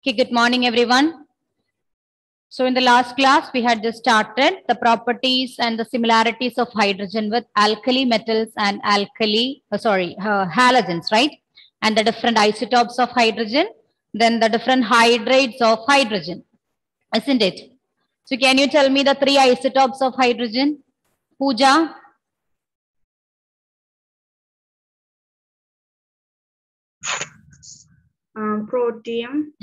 Okay, good morning, everyone. So in the last class, we had just started the properties and the similarities of hydrogen with alkali metals and halogens, right? And the different isotopes of hydrogen, then the different hydrates of hydrogen, isn't it? So can you tell me the three isotopes of hydrogen? Pooja? Protium,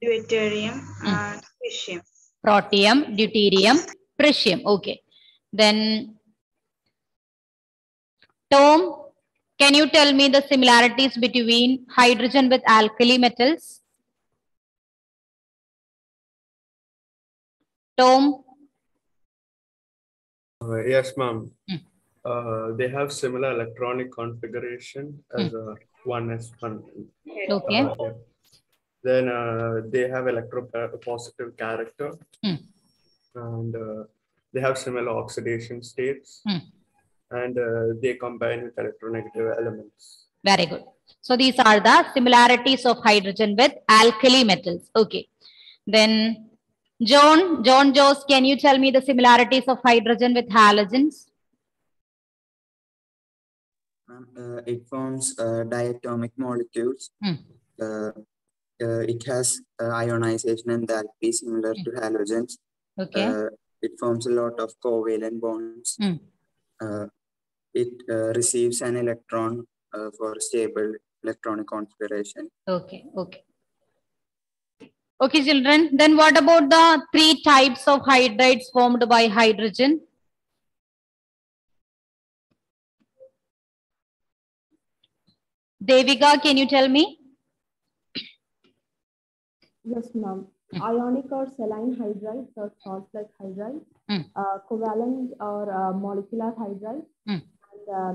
deuterium, and tritium. Protium, deuterium, tritium. Okay. Then Tom, can you tell me the similarities between hydrogen with alkali metals? Tom? Yes, ma'am. They have similar electronic configuration as 1s1. Okay. Yeah. Then they have electropositive character, and they have similar oxidation states, and they combine with electronegative elements. Very good. So these are the similarities of hydrogen with alkali metals. Okay. Then John Jones, can you tell me the similarities of hydrogen with halogens? It forms diatomic molecules. It has ionization enthalpy similar to halogens. Okay. It forms a lot of covalent bonds. It receives an electron for stable electronic configuration. Okay. Okay. Okay, children. Then what about the three types of hydrates formed by hydrogen? Devika, can you tell me? Yes, ma'am. Ionic or saline hydrides or salt-like hydrides, covalent or molecular hydrides, and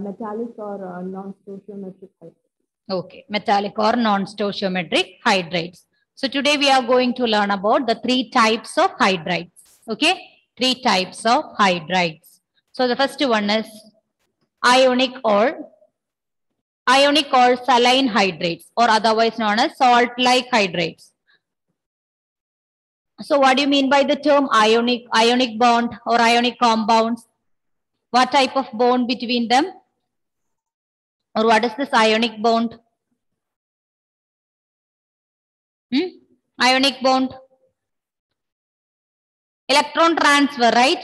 metallic or non-stoichiometric hydrides. Okay, metallic or non-stoichiometric hydrides. So today we are going to learn about the three types of hydrides. Okay, three types of hydrides. So the first one is ionic or saline hydrates, or otherwise known as salt-like hydrates. So what do you mean by the term ionic bond or ionic compounds? What type of bond between them? Or what is this ionic bond? Ionic bond. Electron transfer, right?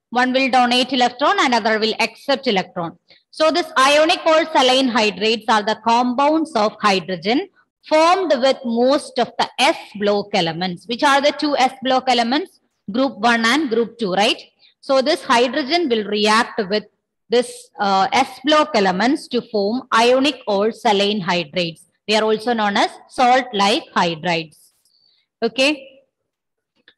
One will donate electron and other will accept electron. So this ionic or saline hydrates are the compounds of hydrogen formed with most of the S block elements. Which are the two S block elements? Group 1 and group 2, right? So this hydrogen will react with this S block elements to form ionic or saline hydrates. They are also known as salt-like hydrides. Okay.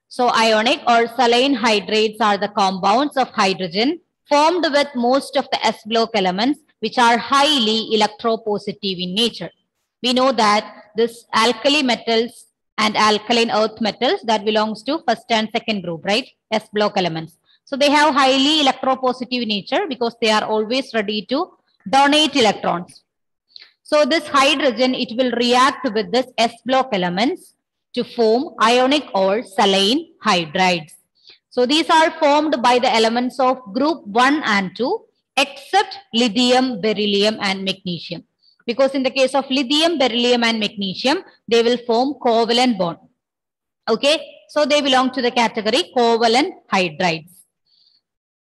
So ionic or saline hydrates are the compounds of hydrogen formed with most of the S block elements which are highly electropositive in nature. We know that this alkali metals and alkaline earth metals that belongs to first and second group, right? S block elements. So they have highly electropositive nature because they are always ready to donate electrons. So this hydrogen, it will react with this S block elements to form ionic or saline hydrides. So these are formed by the elements of group 1 and 2 except lithium, beryllium and magnesium. Because in the case of lithium, beryllium and magnesium, they will form covalent bond. Okay, so they belong to the category covalent hydrides.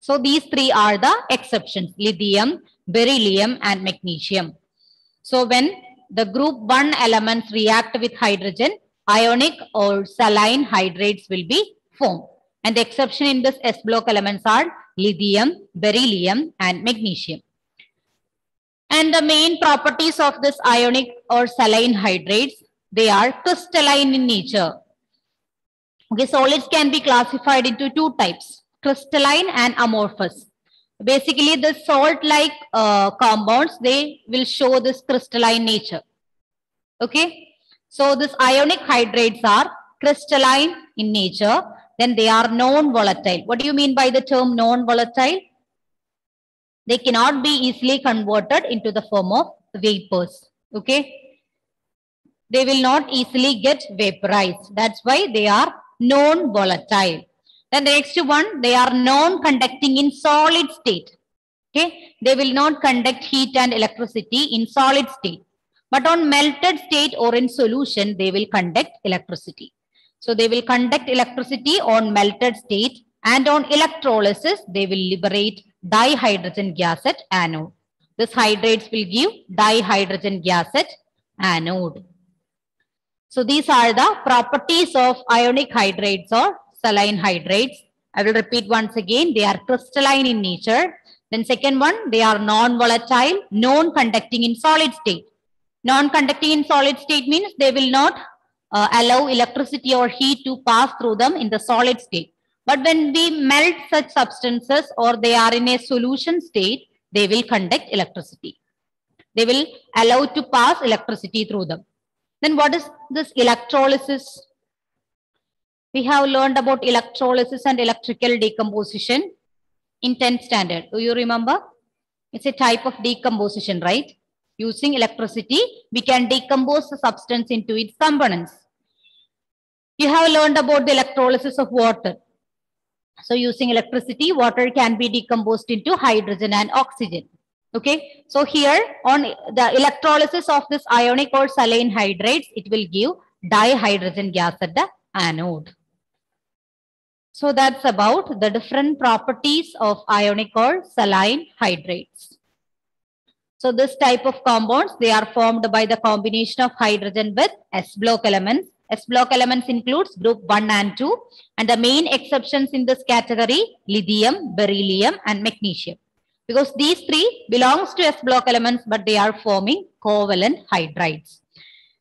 So these three are the exceptions: lithium, beryllium and magnesium. So when the group 1 elements react with hydrogen, ionic or saline hydrates will be formed. And the exception in this S block elements are lithium, beryllium and magnesium. And the main properties of this ionic or saline hydrates, they are crystalline in nature. Okay, solids can be classified into two types, crystalline and amorphous. Basically, the salt-like compounds, they will show this crystalline nature. Okay, so this ionic hydrates are crystalline in nature, then they are non-volatile. What do you mean by the term non-volatile? They cannot be easily converted into the form of vapors. Okay, They will not easily get vaporized. That's why they are non-volatile. Then the next one, they are non-conducting in solid state. Okay, they will not conduct heat and electricity in solid state, but on melted state or in solution, they will conduct electricity. So they will conduct electricity on melted state, and on electrolysis, they will liberate dihydrogen gas at anode. This hydrates will give dihydrogen gas at anode. So these are the properties of ionic hydrates or saline hydrates. I will repeat once again. They are crystalline in nature. Then second one, they are non-volatile, non-conducting in solid state. Non-conducting in solid state means they will not allow electricity or heat to pass through them in the solid state. But when we melt such substances or they are in a solution state, they will conduct electricity. They will allow to pass electricity through them. Then what is this electrolysis? We have learned about electrolysis and electrical decomposition in 10th standard. Do you remember? It's a type of decomposition, right? Using electricity, we can decompose the substance into its components. You have learned about the electrolysis of water. So using electricity, water can be decomposed into hydrogen and oxygen. Okay, so here on the electrolysis of this ionic or saline hydrates, it will give dihydrogen gas at the anode. So that's about the different properties of ionic or saline hydrates. So this type of compounds, they are formed by the combination of hydrogen with S-block elements. S-block elements includes group 1 and 2, and the main exceptions in this category, lithium, beryllium, and magnesium. Because these three belongs to S-block elements, but they are forming covalent hydrides.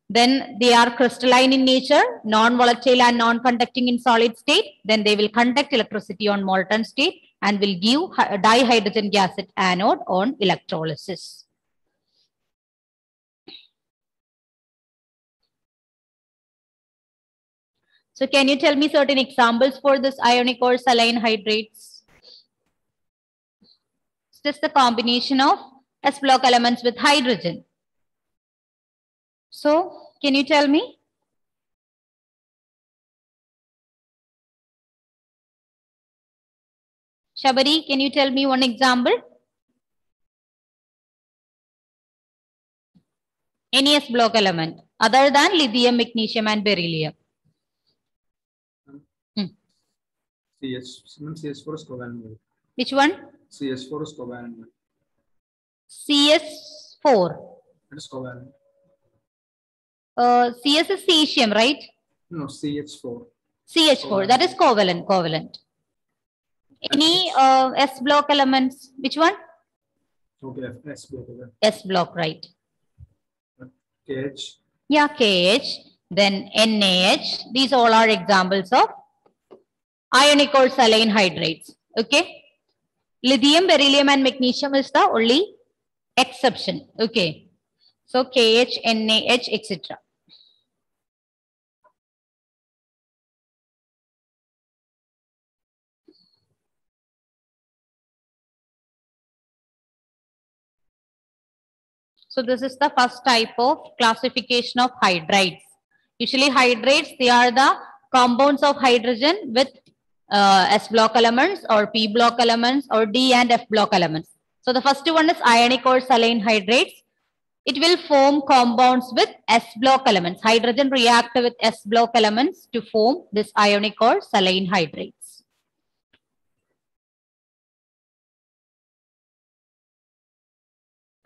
Then they are crystalline in nature, non-volatile and non-conducting in solid state. Then they will conduct electricity on molten state and will give dihydrogen gas at anode on electrolysis. So can you tell me certain examples for this ionic or saline hydrates? It's just the combination of S-block elements with hydrogen. So can you tell me? Shabari, can you tell me one example? Any S-block element other than lithium, magnesium, and beryllium. CS4 is covalent. Which one? CS4 is covalent. CS4. It is covalent. CS is cesium, right? No, CH4. CH4, covalent. That is covalent. Covalent. Any S-block elements? Which one? Okay, S-block. S-block, right? KH. Yeah, KH. Then NaH. These all are examples of ionic or saline hydrates. Okay. Lithium, beryllium, and magnesium is the only exception. Okay. So KH, NaH, etc. So this is the first type of classification of hydrates. Usually hydrates, they are the compounds of hydrogen with S-block elements or P-block elements or D and F-block elements. So the first one is ionic or saline hydrates. It will form compounds with S-block elements. Hydrogen react with S-block elements to form this ionic or saline hydrates.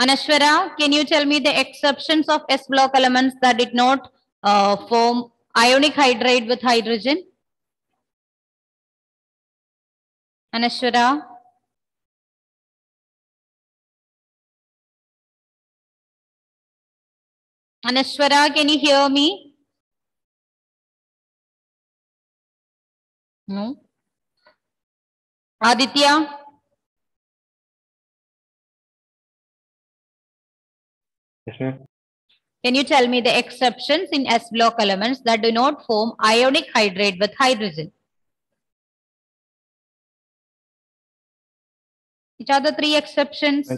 Anashwara, can you tell me the exceptions of S-block elements that did not form ionic hydrate with hydrogen? Anashwara? Anashwara, can you hear me? No. Aditya? Yes, ma'am. Can you tell me the exceptions in S-block elements that do not form ionic hydrate with hydrogen? Which are the three exceptions?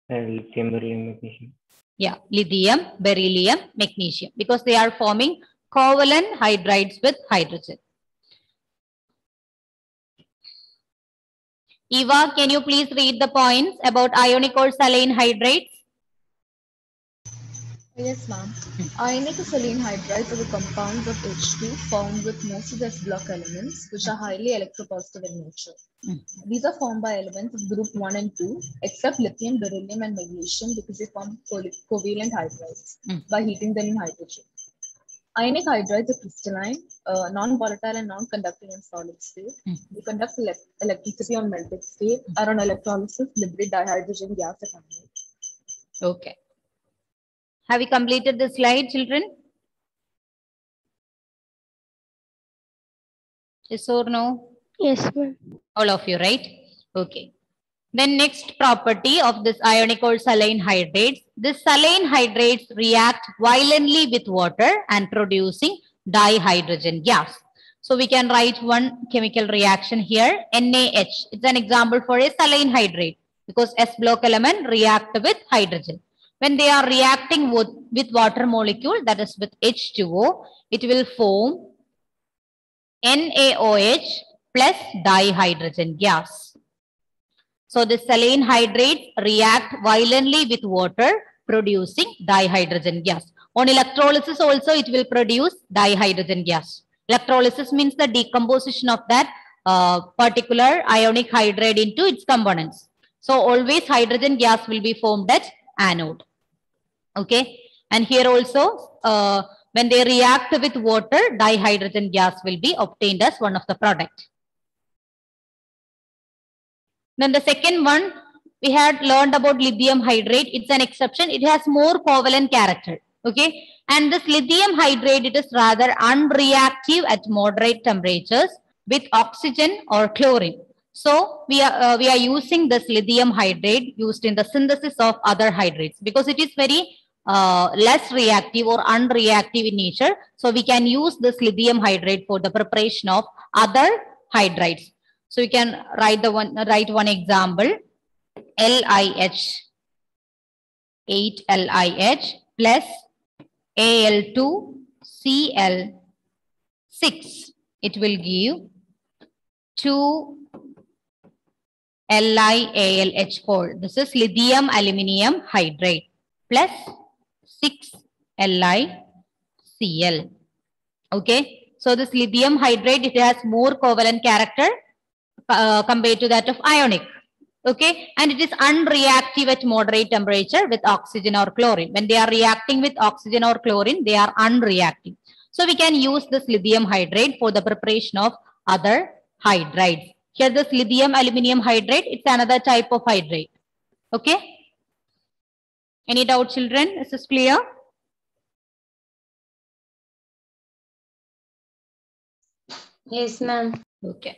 Lithium, beryllium, magnesium. Yeah, lithium, beryllium, magnesium, because they are forming covalent hydrides with hydrogen. Eva, can you please read the points about ionic or saline hydrates? Yes, ma'am. Ionic or saline hydrides are the compounds of H2 formed with most of the S-block elements, which are highly electropositive in nature. These are formed by elements of group 1 and 2, except lithium, beryllium, and magnesium, because they form covalent hydrides by heating them in hydrogen. Ionic hydrides are crystalline, non-volatile, and non-conducting in solid state. They conduct electricity on melted state, are on electrolysis, liberate dihydrogen gas at amide. Okay. Have you completed the slide, children? Yes or no? Yes, ma'am. All of you, right? Okay. Then next property of this ionic or saline hydrates. This saline hydrates react violently with water and producing dihydrogen gas. So we can write one chemical reaction here, NaH. It's an example for a saline hydrate because S block element react with hydrogen. When they are reacting with water molecule, that is with H2O, it will form NaOH plus dihydrogen gas. So the saline hydrates react violently with water, producing dihydrogen gas. On electrolysis also, it will produce dihydrogen gas. Electrolysis means the decomposition of that particular ionic hydride into its components. So always hydrogen gas will be formed at anode. Okay. And here also, when they react with water, dihydrogen gas will be obtained as one of the product. Then the second one, we had learned about lithium hydrate. It's an exception. It has more covalent character. Okay. And this lithium hydrate, it is rather unreactive at moderate temperatures with oxygen or chlorine. So we are using this lithium hydrate used in the synthesis of other hydrates because it is very less reactive or unreactive in nature. So we can use this lithium hydrate for the preparation of other hydrides. So you can write one example, LiH, 8LiH plus Al2Cl6. It will give 2LiAlH4. This is lithium aluminium hydrate plus 6LiCl. Okay. So this lithium hydrate, it has more covalent character compared to that of ionic. Okay. And it is unreactive at moderate temperature with oxygen or chlorine. When they are reacting with oxygen or chlorine, they are unreactive. So we can use this lithium hydrate for the preparation of other hydrides. Here this lithium aluminium hydrate, it's another type of hydrate. Okay. Any doubt, children? Is this clear? Yes, ma'am. Okay.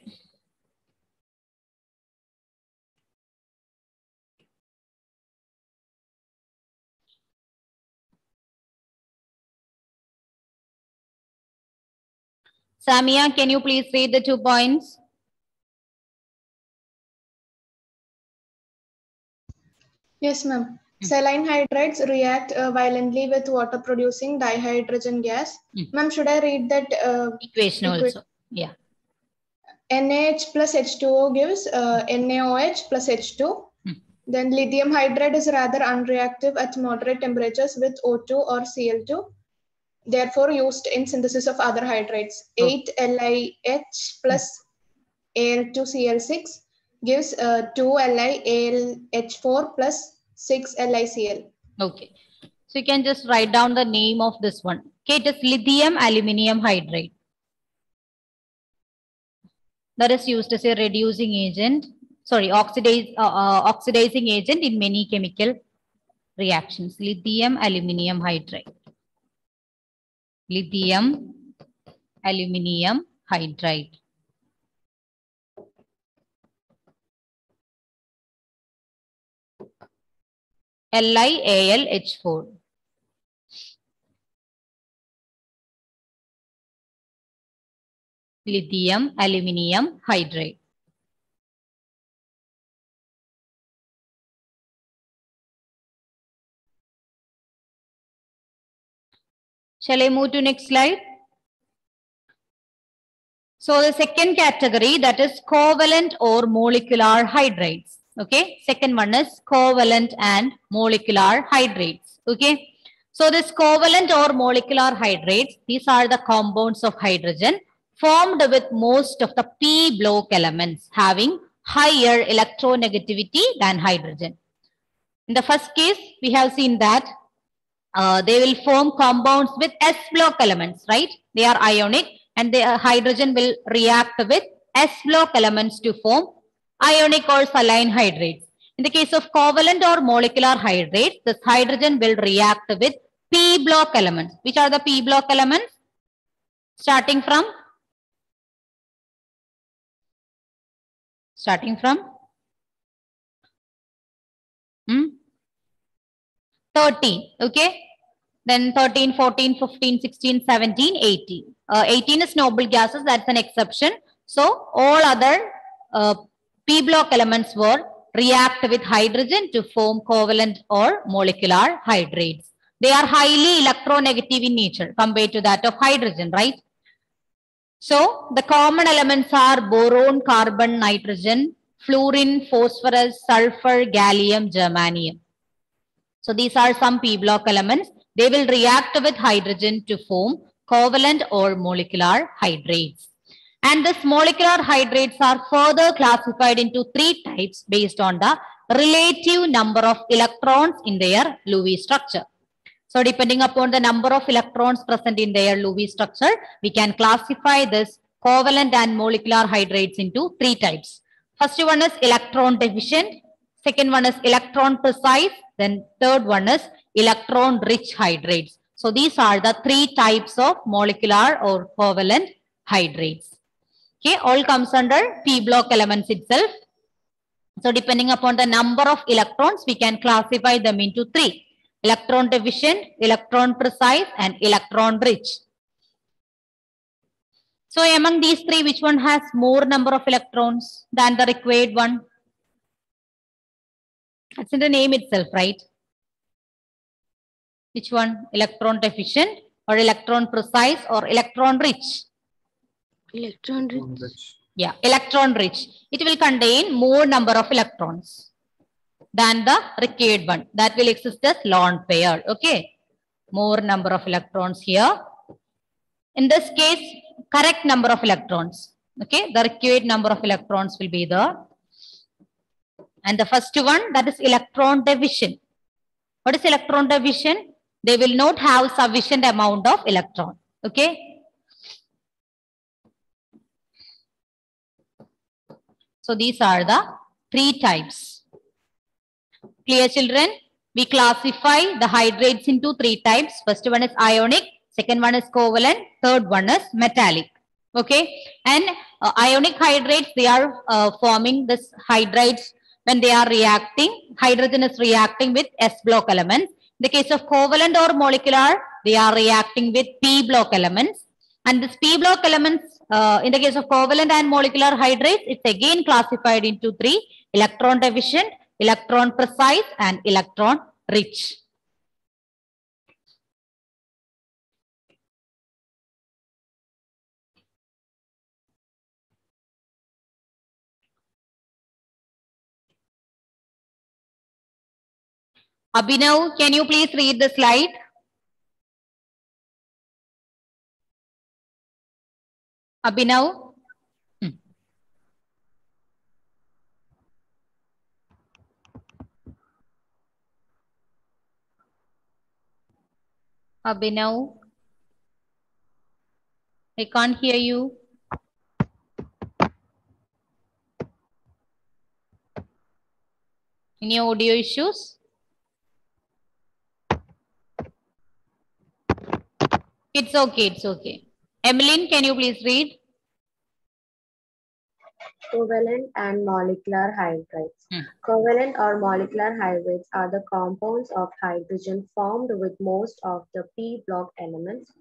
Samia, can you please read the 2 points? Yes, ma'am. Saline hydrides react violently with water producing dihydrogen gas. Ma'am, should I read that equation also? Yeah. NaH plus H2O gives NaOH plus H2. Then lithium hydride is rather unreactive at moderate temperatures with O2 or Cl2. Therefore used in synthesis of other hydrates. 8LiH plus Al2Cl6 gives 2LiAlH4 plus 6LiCl. Okay. So you can just write down the name of this one. Okay, it is lithium aluminium hydrate. That is used as a reducing agent, oxidizing agent in many chemical reactions. Lithium aluminium hydride. Lithium aluminium hydride. LiAlH4. Lithium aluminium hydride. Shall I move to next slide? So the second category, that is covalent or molecular hydrates. Okay. Second one is covalent and molecular hydrates. Okay. So this covalent or molecular hydrates, these are the compounds of hydrogen formed with most of the p block elements having higher electronegativity than hydrogen. In the first case, we have seen that they will form compounds with s block elements, right? They are ionic, and the hydrogen will react with s block elements to form ionic or saline hydrates. In the case of covalent or molecular hydrates, this hydrogen will react with p block elements. Which are the p block elements? Starting from 13, okay? Then 13, 14, 15, 16, 17, 18. 18 is noble gases, that's an exception. So all other p block elements were react with hydrogen to form covalent or molecular hydrates. They are highly electronegative in nature compared to that of hydrogen, right? So the common elements are boron, carbon, nitrogen, fluorine, phosphorus, sulfur, gallium, germanium. So these are some p block elements. They will react with hydrogen to form covalent or molecular hydrates. And these molecular hydrates are further classified into three types based on the relative number of electrons in their Lewis structure. So depending upon the number of electrons present in their Lewis structure, we can classify this covalent and molecular hydrates into three types. First one is electron deficient. Second one is electron precise. Then third one is electron rich hydrates. So these are the three types of molecular or covalent hydrates. Okay, all comes under p block elements itself. So depending upon the number of electrons, we can classify them into three: electron deficient, electron precise, and electron rich. So among these three, which one has more number of electrons than the required one? That's in the name itself, right? Which one? Electron deficient or electron precise or electron rich? Electron rich. Yeah, electron rich. It will contain more number of electrons than the required one. That will exist as lone pair. Okay. More number of electrons here. In this case, correct number of electrons. Okay. The required number of electrons will be there. And the first one, that is electron deficient. What is electron deficient? They will not have sufficient amount of electron. Okay. So these are the three types. Clear, children? We classify the hydrates into three types. First one is ionic, second one is covalent, third one is metallic. Okay. And ionic hydrates, they are forming this hydrates when they are reacting. Hydrogen is reacting with S block elements. In the case of covalent or molecular, they are reacting with P block elements. And this P block elements, in the case of covalent and molecular hydrates, it's again classified into three: electron deficient, electron precise, and electron rich. Abhinav, can you please read the slide? Abhinav? Abhinav? I can't hear you. Any audio issues? It's okay, it's okay. Emmeline, can you please read? Covalent and molecular hydrates. Covalent or molecular hydrates are the compounds of hydrogen formed with most of the p block elements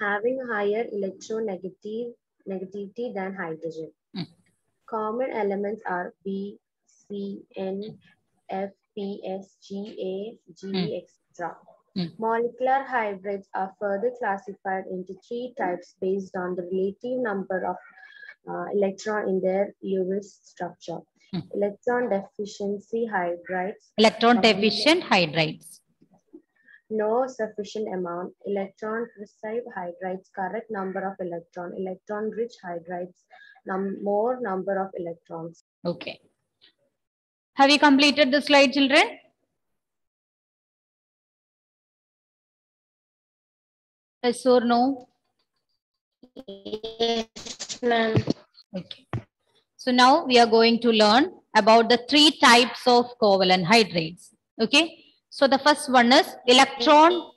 having higher electronegativity than hydrogen. Common elements are B, C, N, F, P, S, G, A, G, etc. Molecular hybrids are further classified into 3 types based on the relative number of electron in their Lewis structure. Electron deficiency hydrides. Electron deficient hydrides. No sufficient amount. Electron precise hydrides, correct number of electron. Electron rich hydrides, more number of electrons. Okay. Have you completed the slide, children? Yes or no? Yes, ma'am. Okay. So now we are going to learn about the 3 types of covalent hydrates. Okay. So the first one is electron.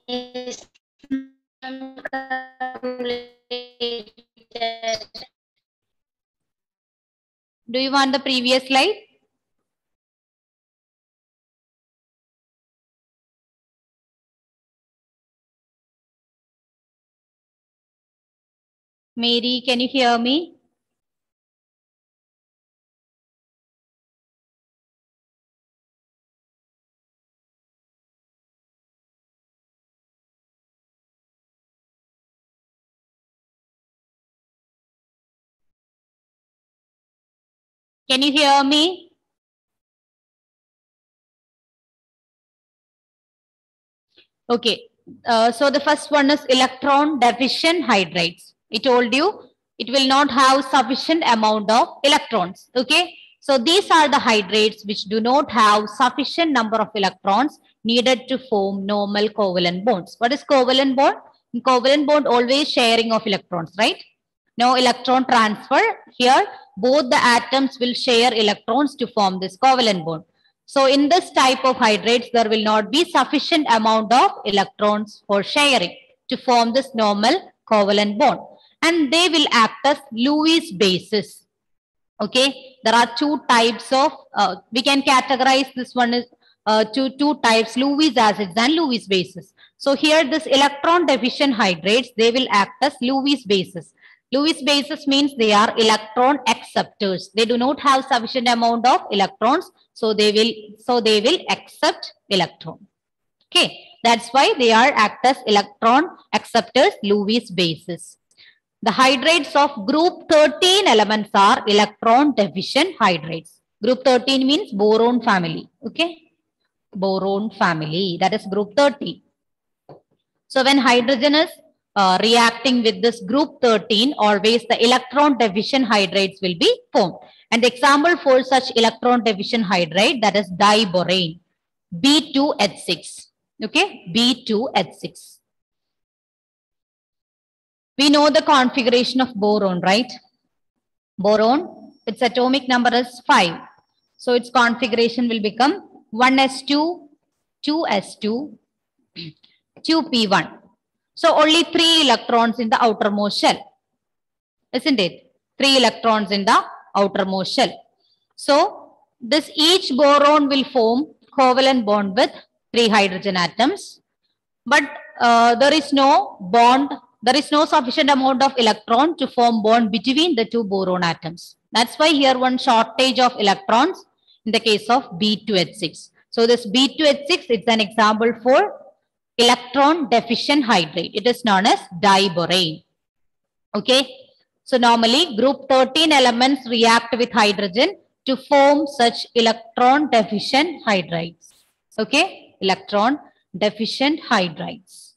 Do you want the previous slide? Mary, can you hear me? Can you hear me? Okay. So the first one is electron deficient hydrides. I told you it will not have sufficient amount of electrons. Okay. So these are the hydrates which do not have sufficient number of electrons needed to form normal covalent bonds. What is covalent bond? In covalent bond, always sharing of electrons, right? No electron transfer. Here, both the atoms will share electrons to form this covalent bond. So in this type of hydrates, there will not be sufficient amount of electrons for sharing to form this normal covalent bond. And they will act as Lewis bases. Okay, there are 2 types of, we can categorize this one as two types, Lewis acids and Lewis bases. So here this electron deficient hydrates, they will act as Lewis bases. Lewis bases means they are electron acceptors. They do not have sufficient amount of electrons, so they will accept electron. Okay, that's why they are act as electron acceptors, Lewis bases. The hydrates of group 13 elements are electron deficient hydrates. Group 13 means boron family. Okay, boron family, that is group 13. So when hydrogen is reacting with this group 13, always the electron deficient hydrates will be formed. And the example for such electron deficient hydride, that is diborane, B2H6. Okay, B2H6. We know the configuration of boron, right? Boron, its atomic number is 5. So its configuration will become 1s2, 2s2, 2p1. So only 3 electrons in the outermost shell, isn't it? 3 electrons in the outermost shell. So this each boron will form covalent bond with 3 hydrogen atoms. But there is no bond, there is no sufficient amount of electron to form bond between the 2 boron atoms. That's why here one shortage of electrons in the case of B2H6. So this B2H6 is an example for electron deficient hydrate. It is known as diborane. Okay. So normally group 13 elements react with hydrogen to form such electron deficient hydrides. Okay. Electron deficient hydrides.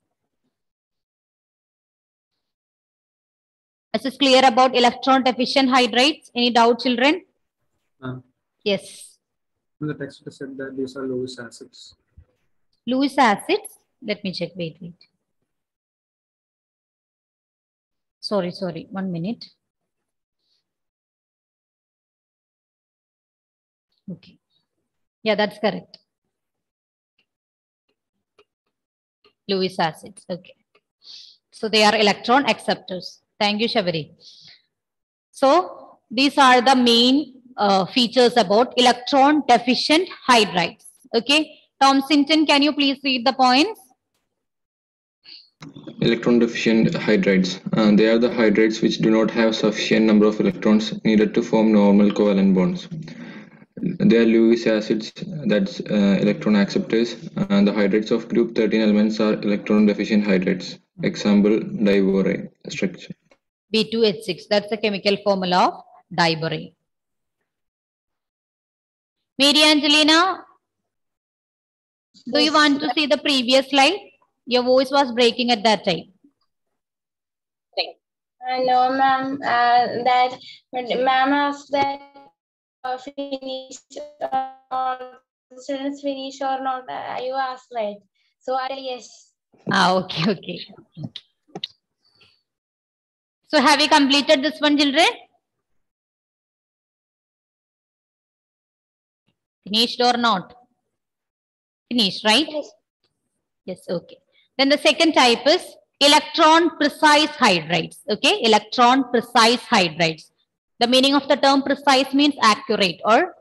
Is this clear about electron deficient hydrides? Any doubt, children? Yes. In the text it said that these are Lewis acids. Lewis acids? Let me check. Wait. Sorry. 1 minute. Okay. Yeah, that's correct. Lewis acids. Okay. So they are electron acceptors. Thank you, Shabari. So these are the main features about electron deficient hydrides. Okay. Tom Sinton, can you please read the points? Electron deficient hydrides. They are the hydrides which do not have sufficient number of electrons needed to form normal covalent bonds. They are Lewis acids, that's electron acceptors, and the hydrates of group 13 elements are electron deficient hydrates. Example, diborane structure. B2H6, that's the chemical formula of diborane. Mary Angelina, do you want to see the previous slide? Your voice was breaking at that time. No, ma'am. That ma'am asked that finished students finish or not. You asked right. So I yes. Okay. So have you completed this one, children? Finished or not? Finished, right? Yes, okay. Then the second type is electron precise hydrides. Okay, electron precise hydrides. The meaning of the term precise means accurate or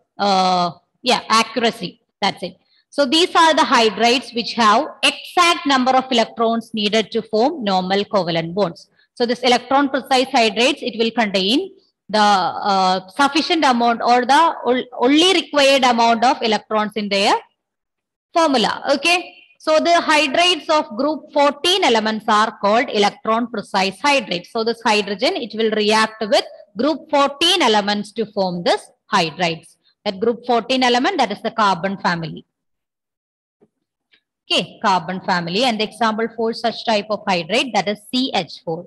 accuracy. That's it. So these are the hydrides which have exact number of electrons needed to form normal covalent bonds. So this electron precise hydrides, it will contain the sufficient amount or the only required amount of electrons in their formula. Okay. So the hydrides of group 14 elements are called electron precise hydrides. So this hydrogen, it will react with group 14 elements to form this hydrides. That group 14 element, that is the carbon family. Okay, carbon family. And the example for such type of hydride, that is CH4. In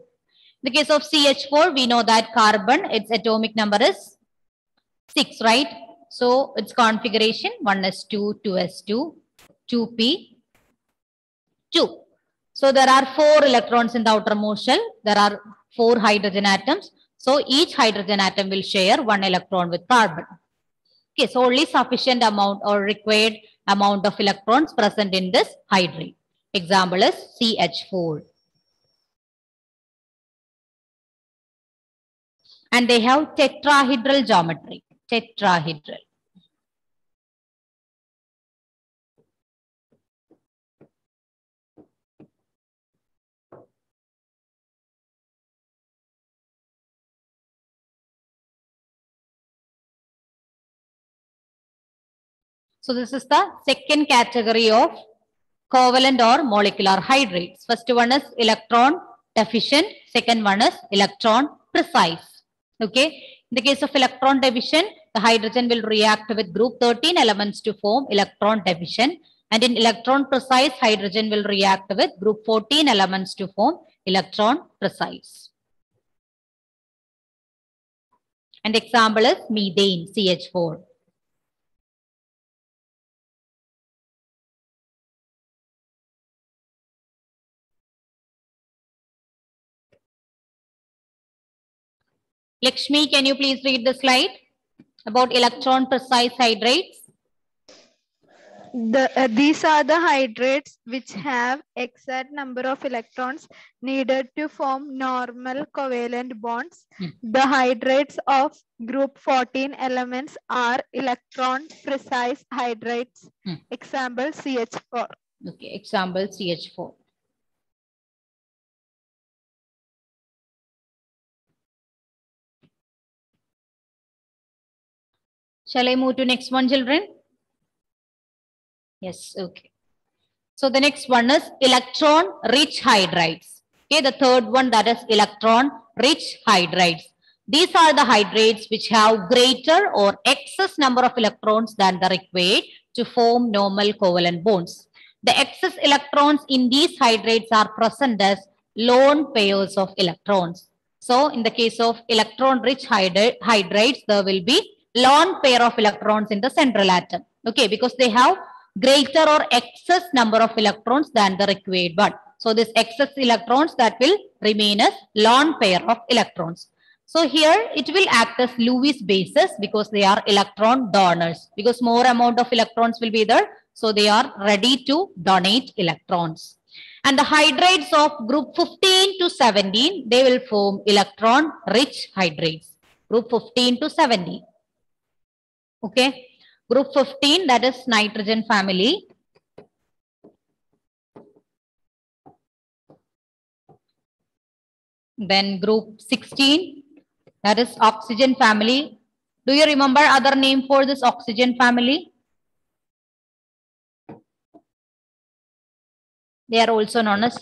the case of CH4, we know that carbon, its atomic number is 6, right? So its configuration 1s2, 2s2, 2p, 2. So there are 4 electrons in the outermost shell. There are 4 hydrogen atoms. So each hydrogen atom will share 1 electron with carbon. Okay, so only sufficient amount or required amount of electrons present in this hydride. Example is CH4. And they have tetrahedral geometry. Tetrahedral. So this is the second category of covalent or molecular hydrides. First one is electron deficient. Second one is electron precise. Okay. In the case of electron deficient, the hydrogen will react with group 13 elements to form electron deficient. And in electron precise, hydrogen will react with group 14 elements to form electron precise. And the example is methane, CH4. Lakshmi, can you please read the slide about electron precise hydrides? These are the hydrates which have exact number of electrons needed to form normal covalent bonds. The hydrates of group 14 elements are electron precise hydrates. Example CH4. Okay, example CH4. Shall I move to next one, children? Yes, okay. So the next one is electron-rich hydrides. Okay, the third one, that is electron-rich hydrides. These are the hydrates which have greater or excess number of electrons than the required to form normal covalent bonds. The excess electrons in these hydrates are present as lone pairs of electrons. So in the case of electron-rich hydrates, there will be lone pair of electrons in the central atom. Okay, because they have greater or excess number of electrons than the required one. So this excess electrons, that will remain as lone pair of electrons. So here it will act as Lewis bases because they are electron donors, because more amount of electrons will be there. So they are ready to donate electrons. And the hydrides of group 15 to 17, they will form electron rich hydrides. Group 15 to 17. Okay. Group 15, that is nitrogen family. Then group 16, that is oxygen family. Do you remember other name for this oxygen family? They are also known as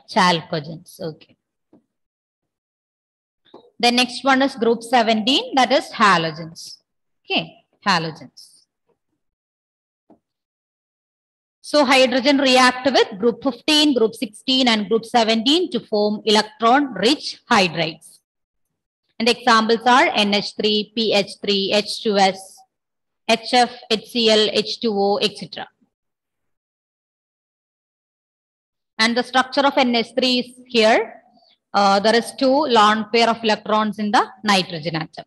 chalcogens. Okay. The next one is group 17, that is halogens. Okay, halogens. So hydrogen react with group 15, group 16 and group 17 to form electron-rich hydrides. And the examples are NH3, PH3, H2S, HF, HCl, H2O, etc. And the structure of NH3 is here. There is 2 lone pair of electrons in the nitrogen atom.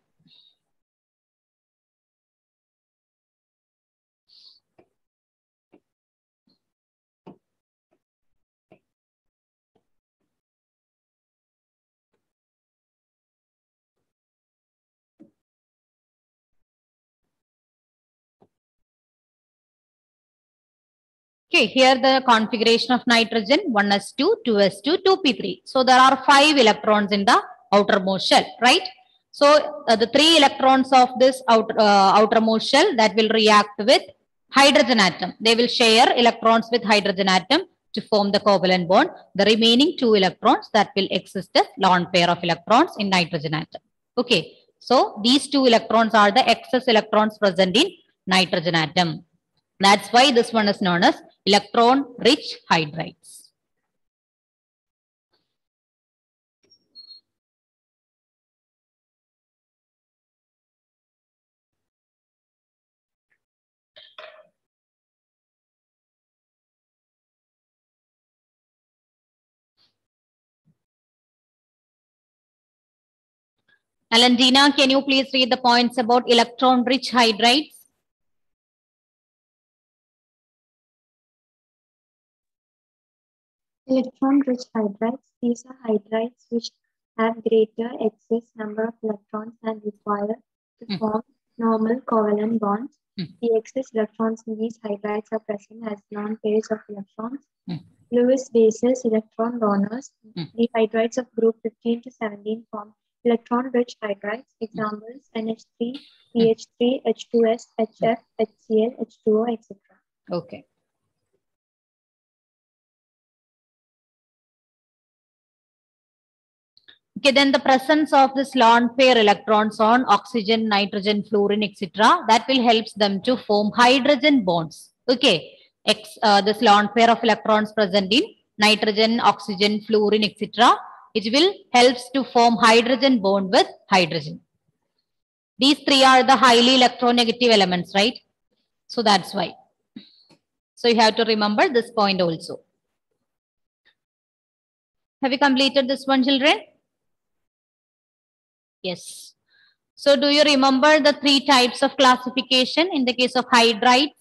Okay, here the configuration of nitrogen 1s2, 2s2, 2p3. So there are 5 electrons in the outermost shell, right? So the 3 electrons of this outermost shell that will react with hydrogen atom. They will share electrons with hydrogen atom to form the covalent bond. The remaining 2 electrons that will exist as lone pair of electrons in nitrogen atom. Okay, so these 2 electrons are the excess electrons present in nitrogen atom. That's why this one is known as electron-rich hydrides. Alandina, can you please read the points about electron-rich hydrides? Electron-rich hydrides. These are hydrides which have greater excess number of electrons than required to form normal covalent bonds. The excess electrons in these hydrides are present as lone pairs of electrons. Lewis bases, electron donors. The hydrides of group 15 to 17 form electron-rich hydrides. Examples: NH3, PH3, H2S, HF, HCl, H2O, etc. Okay. Okay, then the presence of this lone pair electrons on oxygen, nitrogen, fluorine, etc. that will help them to form hydrogen bonds. Okay, this lone pair of electrons present in nitrogen, oxygen, fluorine, etc. It will helps to form hydrogen bond with hydrogen. These 3 are the highly electronegative elements, right? So that's why. So you have to remember this point also. Have you completed this one, children? Yes. So do you remember the 3 types of classification in the case of hydrides?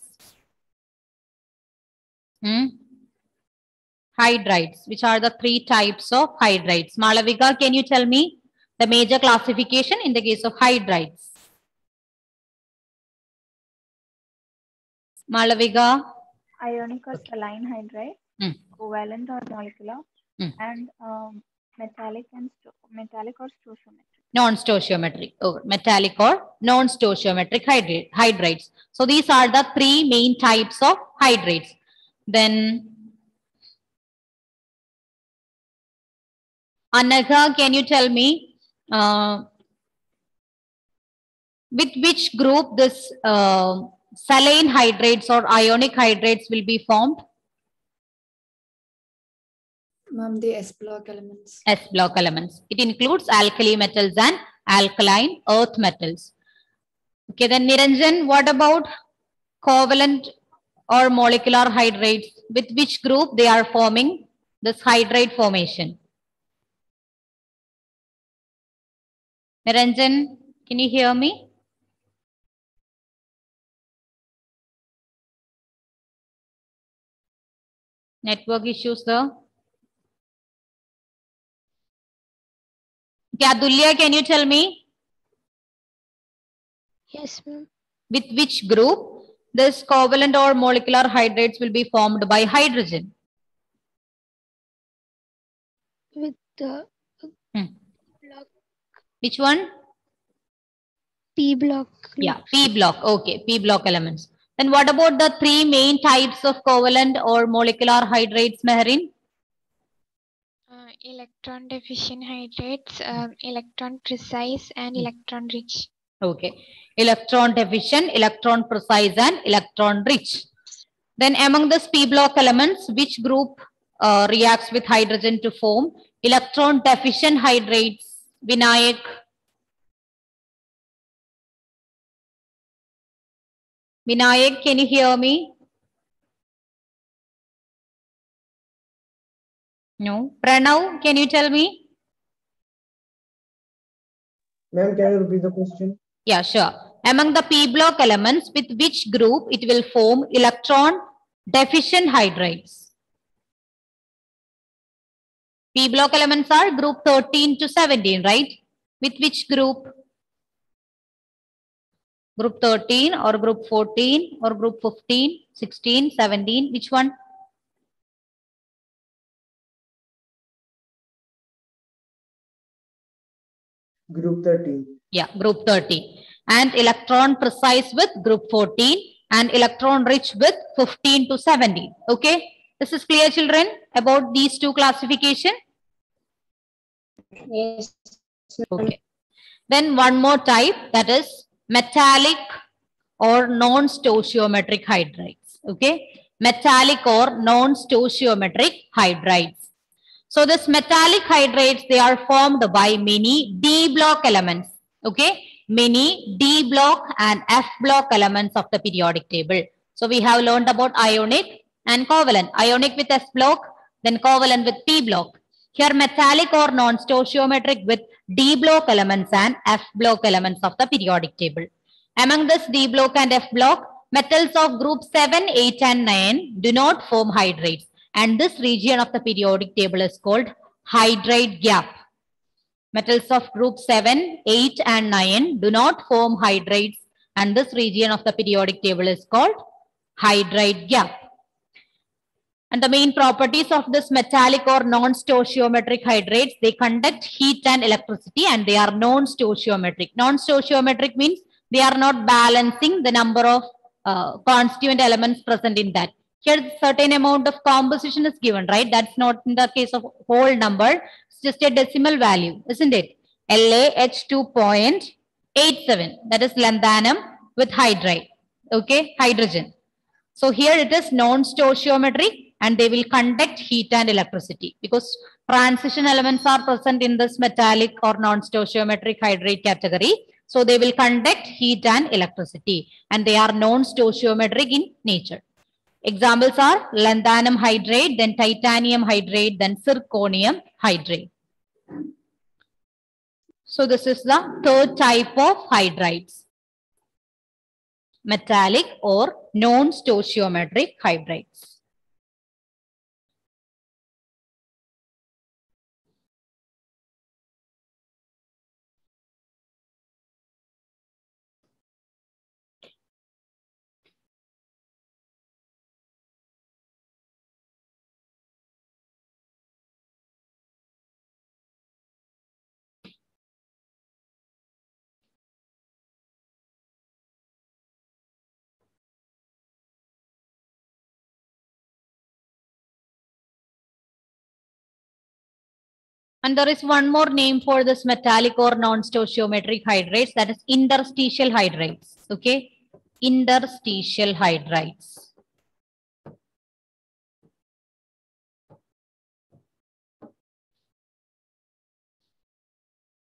Hydrides. Which are the 3 types of hydrides? Malavika, can you tell me the major classification in the case of hydrides? Malavika? Ionic or saline hydride, covalent or molecular, and metallic or stoichiometric. Non-stoichiometric, metallic or non-stoichiometric hydrides. So these are the 3 main types of hydrides. Then Anagha, can you tell me with which group this saline hydrides or ionic hydrides will be formed? Ma'am, the S block elements. S block elements. It includes alkali metals and alkaline earth metals. Okay, then Niranjan, what about covalent or molecular hydrides? With which group they are forming this hydride formation? Niranjan, can you hear me? Network issues there. Adulya, can you tell me? Yes, ma'am. With which group this covalent or molecular hydrides will be formed by hydrogen? With the block. Which one? P block. Yeah, P block. Okay, P block elements. Then what about the three main types of covalent or molecular hydrates, Meherin? Electron deficient hydrates, electron precise, and electron rich. Okay, electron deficient, electron precise, and electron rich. Then among the P block elements, which group reacts with hydrogen to form electron deficient hydrates? Vinayak. Vinayak, can you hear me? No. Pranav, can you tell me? Ma'am, can you repeat the question? Yeah, sure. Among the P block elements, with which group it will form electron deficient hydrates? P block elements are group 13 to 17, right? With which group? Group 13 or group 14 or group 15, 16, 17, which one? Group 13. Yeah, group 13. And electron precise with group 14 and electron rich with 15 to 17. Okay, this is clear, children, about these two classification? Yes. Okay. Then one more type, that is metallic or non-stoichiometric hydrides. Okay, metallic or non-stoichiometric hydrides. So this metallic hydrides, they are formed by many D block elements. Okay, many D block and F block elements of the periodic table. So we have learned about ionic and covalent. Ionic with S block, then covalent with P block. Here metallic or non-stoichiometric with D block elements and F block elements of the periodic table. Among this D block and F block, metals of group 7, 8 and 9 do not form hydrides. And this region of the periodic table is called hydride gap. Metals of group 7, 8 and 9 do not form hydrides. And this region of the periodic table is called hydride gap. And the main properties of this metallic or non-stoichiometric hydrates, they conduct heat and electricity and they are non-stoichiometric. Non-stoichiometric means they are not balancing the number of constituent elements present in that. Here certain amount of composition is given, right? That's not in the case of whole number. It's just a decimal value, isn't it? LaH2.87, that is lanthanum with hydride, okay, hydrogen. So here it is non-stoichiometric and they will conduct heat and electricity because transition elements are present in this metallic or non-stoichiometric hydride category. So they will conduct heat and electricity and they are non-stoichiometric in nature. Examples are lanthanum hydrate, then titanium hydrate, then zirconium hydrate. So this is the third type of hydrides. Metallic or non-stoichiometric hydrides. And there is one more name for this metallic or non-stoichiometric hydrides, that is interstitial hydrides. Okay, interstitial hydrides.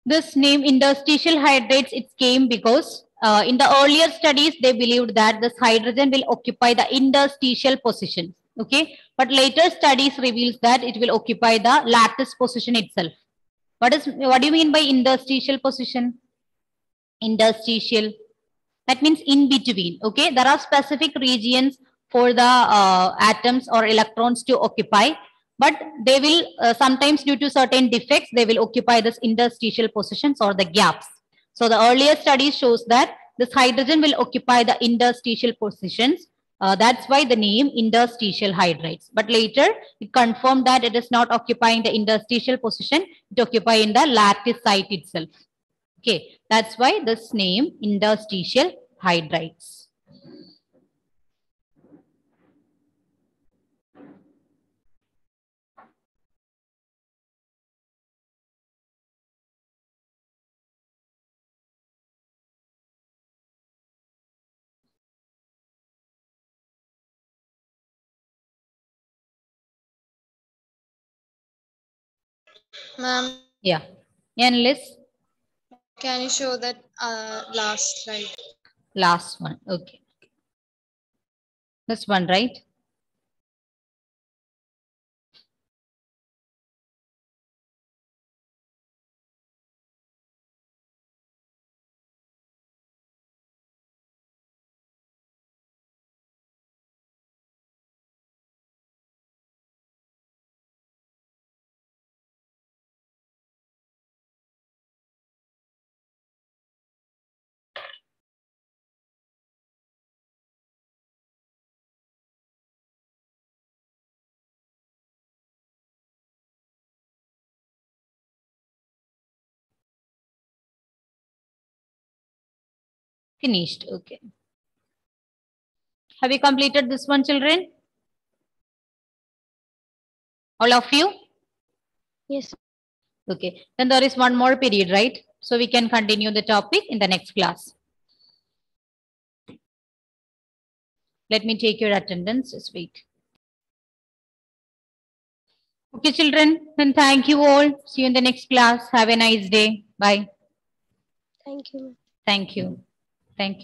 This name interstitial hydrides, it came because in the earlier studies, they believed that this hydrogen will occupy the interstitial positions. Okay, but later studies reveals that it will occupy the lattice position itself. What do you mean by interstitial position? Interstitial, that means in between. Okay, there are specific regions for the atoms or electrons to occupy, but they will sometimes due to certain defects, they will occupy this interstitial positions or the gaps. So the earlier studies shows that this hydrogen will occupy the interstitial positions. That's why the name interstitial hydrides. But later it confirmed that it is not occupying the interstitial position, it occupies in the lattice site itself. Okay, that's why this name interstitial hydrides. Ma'am, Yeah. And Liz, can you show that last slide? last one. Okay. This one, right? Finished. Okay. Have you completed this one, children? All of you? Yes. Okay. Then there is one more period, right? So we can continue the topic in the next class. Let me take your attendance this week. Okay, children. Then thank you all. See you in the next class. Have a nice day. Bye. Thank you. Thank you. Thank you.